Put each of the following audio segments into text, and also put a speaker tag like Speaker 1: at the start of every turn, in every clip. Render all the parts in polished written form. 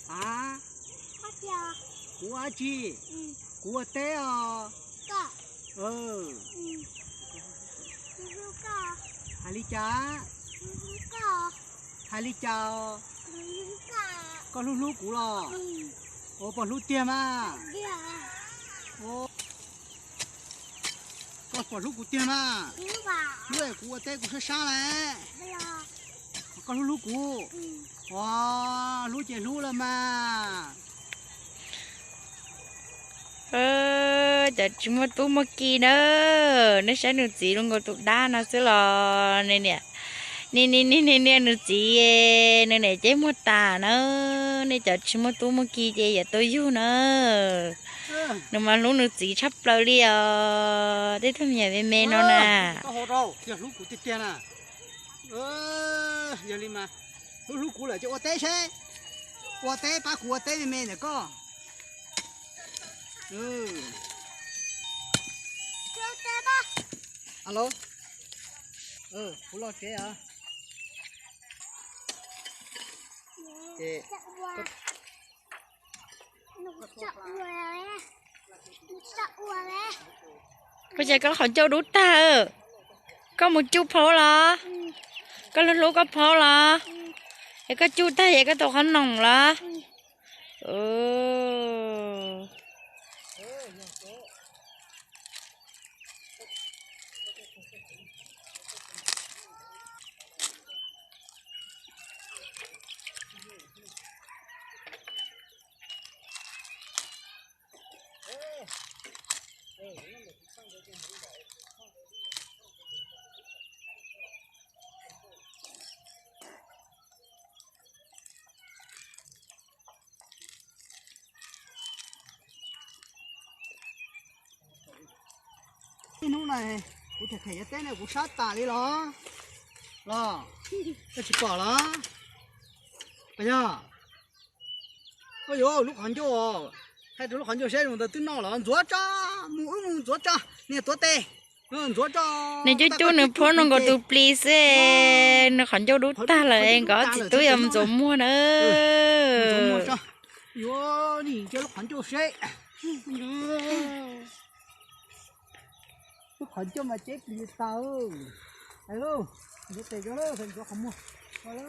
Speaker 1: À,
Speaker 2: có chờ
Speaker 1: của chi?
Speaker 2: ừ
Speaker 1: Của té à?
Speaker 2: có
Speaker 1: Ừ,
Speaker 2: ừ có
Speaker 1: hai ly chả,
Speaker 2: có
Speaker 1: hai ly chào,
Speaker 2: có
Speaker 1: có lú lú cũ lò.
Speaker 2: ừ
Speaker 1: Ô, bỏ lú tiêm à?
Speaker 2: giờ
Speaker 1: Ô, có bỏ lú cũ tiêm à?
Speaker 2: cứ vào
Speaker 1: Lú ấy của té của sẽ xa này.
Speaker 2: bây giờ
Speaker 1: Có lú lú cũ.
Speaker 2: ừ
Speaker 1: Wow, lú chè lú là mà.
Speaker 3: Chả chúng mà tu mà kỳ nữa nó sẽ được gì luôn có tụ đa nó sẽ là này nè nè được gì nữa này chế mua tà nữa này chả chúng mà tu mà kỳ chế giờ tôi yêu nữa nhưng mà lúc được gì sắp lâu đi để thằng nhà về mẹ nó nè
Speaker 1: Có hồ đâu, giờ lú cũ tiết tiền à? Giờ đi mà. Lú cũ là cho ô té xe. Ô té, ba của té mẹ này có. Ừ.
Speaker 2: chưa tới ba
Speaker 1: Alo. Phú lo kế à? Kế.
Speaker 2: chợ qua nó chợ qua đấy nó chợ qua đấy
Speaker 3: bây giờ có hỏi châu đút ta có một chút phô là
Speaker 2: ừ
Speaker 3: có lúc lúc có phô là
Speaker 2: ừ
Speaker 3: vậy có chút ta vậy có tổ khăn nòng là
Speaker 2: ừ
Speaker 1: Cái nút này, của thẻ thẻ té này của sát tả đi lo. Lo. Cái chỉ bỏ lo. Bây giờ. Ôi dồi, lúc hắn cho. Hay lúc hắn cho xe dùng từ nào là rúa cha, mũi rúa cha, nè tua tê. Rúa cha.
Speaker 3: này chú nữa phô nó có tụ please nó khẩn châu đút ta là em có chỉ tôi em giống mua nữa
Speaker 1: Yo, đi cho lúc hắn cho xe. Lúc hắn cho mà chết thì sao? Alo, nó tê cho nó, thành cho không mua. Alo.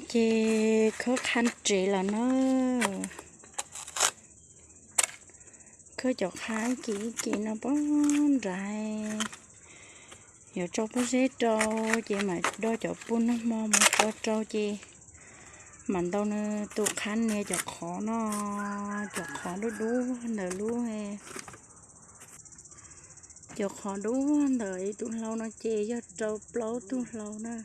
Speaker 3: chê khó khăn trị là nó khơi chọc hai kỹ nó bón dài giờ cho bó dế trâu chị mà đo cho bún nó mò một cho trâu chị mình đâu nè tụ khăn nè cho khó nó cho khó đú đú nở lúa hè cho khó đú đợi tụ lâu nó chê cho trâu plau tụ lâu nè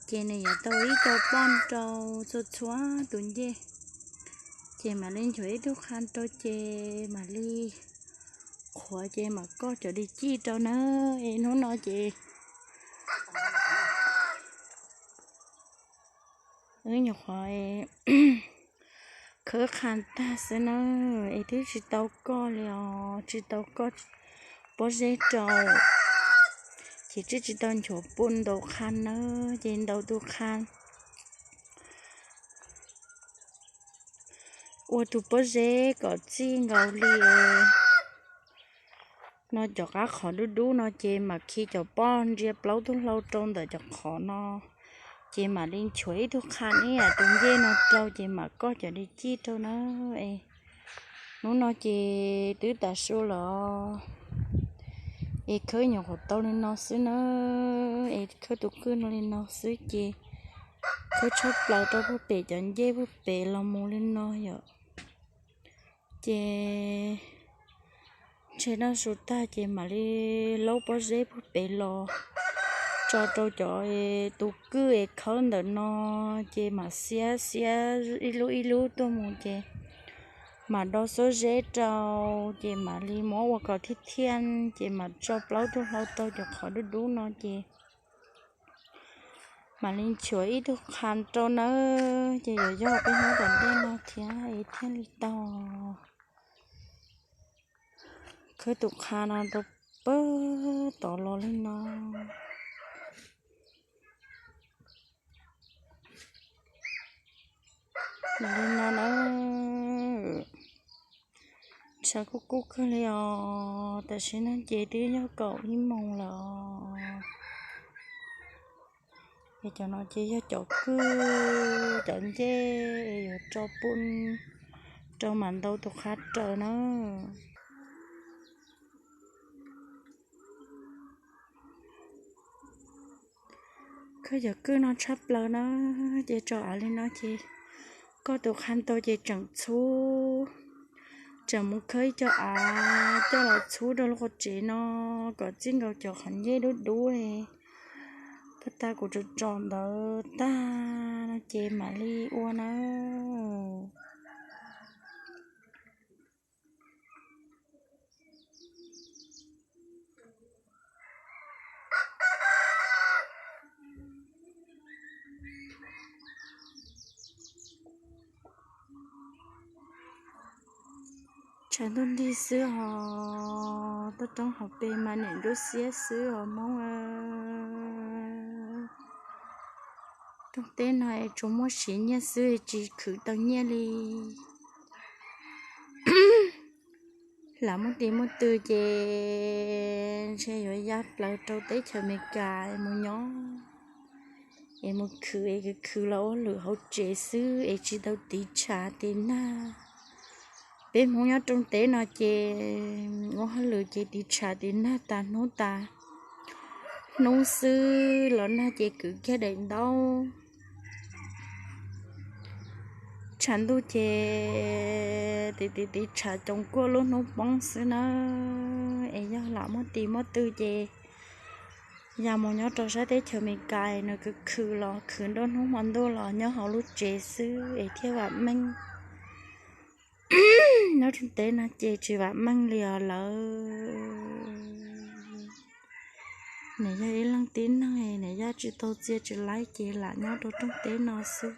Speaker 3: chê này giờ tao ý cho bon trâu cho xóa tụ chê chê mà lên chuối tụ khăn trâu chê mà ly khóa chê mà có cho đi chi trâu nữa em nó nói chê nhỏ khỏi khởi khăn ta sẽ nó ấy thứ chỉ tao có liao chỉ tao có bó dế trâu chỉ tao chỗ bún đầu khăn nữa trên đầu tu khăn ô tu bó dế có chi ngầu liề nó cho cá khó đú đú nó chê mà khi cho bon ria lâu tu lâu trong đời cho khó nó chị mà lên chuối thuốc khăn ấy à tụi dê nó trâu chị mà có cho đi chi trâu nó ấy nó chị tứ ta số lọ ấy khơi nhỏ của tao lên nó xứ nó ấy khơi tụi cứ nó lên nó xứ chị khơi chốt lại trâu búp bể chọn dê búp bể là mua lên nó vậy chị nó số ta chị mà đi lâu bao dê búp bể lò cho trâu cho tụ cứ khơi đợt nó chê mà xía ilu tôi muốn chê mà đo số dễ trâu chê mà li mỏ qua cầu thiết thiên chê mà cho lâu tôi cho khỏi đu đú nó chê mà lên chuối tôi khăn trâu nó chê giờ do cái nó đợt đây nó thiên thiên li to khơi tụ khăn nó đâu bơ tỏ lo lên nó lên nó sao cô cứ liò ta sẽ nói chị tí nhau cậu với mong là để cho nó chỉ cho chỗ cứ trận chứ cho bún cho mình đâu tụt khách trời nó cứ giờ cứ nó sắp lỡ nó để cho ở lên nó chị có tụt khăn tôi chỉ chẳng chú chẳng muốn khơi cho cho là chú đâu có chỉ nó có chính cầu cho khăn dễ đú đú này ta cũng cho tròn đó ta nó chê mà li uo nó chẳng luôn đi xứ họ tôi trong học bề mà nên đôi xía xứ họ mong trong tên này chúng mua xí nhà xứ chỉ khử tao nhà đi là một tí một từ về sẽ rồi giáp lại trâu tế chờ mẹ cài một nhỏ em một khử lâu lửa hậu chế xứ em chỉ đâu tí trả tiền na bên muốn nhớ trong tế nó chè ngó lửa chè tí trả tiền na ta nấu sư là na chè cứ cái đèn đâu chẳng đủ chè tí trả trong cô luôn nó bóng sư nó em nhớ là một tí một tư chè nhà một nhớ trò sát tế chờ mình cài nó cứ khử lò khử đó nó hoàn đô lò nhớ họ lúc chè sư em theo bạn mình nó trong tế nó chè chỉ bạn mang liều lỡ này ra ý lăng tín này này ra chỉ tô chia chỉ lái chè lại nhau đồ trong tế nó sư